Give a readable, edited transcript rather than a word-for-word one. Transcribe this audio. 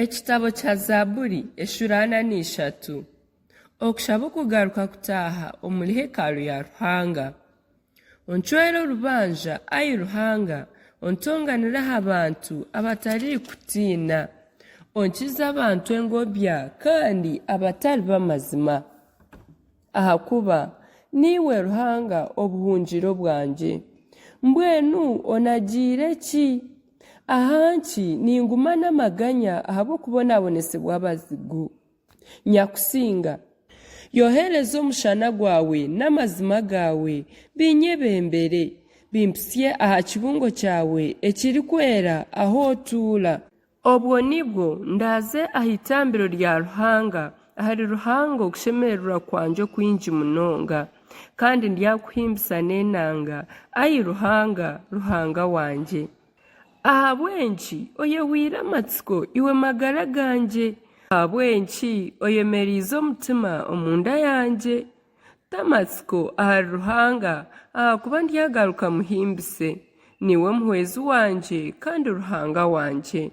Ekitabo kya Zaaburi eshurana n'ishatu. Okushaba okugaruka kutaaha omuri hekalu ya Ruhanga. Onchwere orubanja ayi Ruhanga, ontonganiraho abantu abatari kutiina. Onkiza abantu engobya kandi abatari b'amazima. Ahakuba niwe Ruhanga obuhungiro bwanje. Mbwenu onagiire ki? Ahanki ninguma n'amaganya ahabw'okubonabonesibwa abazigu. Nyakusinga, yohereza omushana gwawe n'amazima gawe binyebembere, bimpisye aha kibungo kyawe ekirikwera aho otuura. Obwo nibwo ndaze aha itambiro rya Ruhanga, ahari Ruhanga okushemererwa kwanje kwingi munonga. Kandi ndyakuhimbisa n'enanga, ayi Ruhanga, Ruhanga wanje. Ahabwenki oyehwire amatsiko iwe magara ganje. Ahabwenki oyemerize omutima omunda yanje. Tamatsiko ahari Ruhanga, ahakuba ndyagaruka muhimbise. Niwe muhwezi wanje kandi Ruhanga wanje.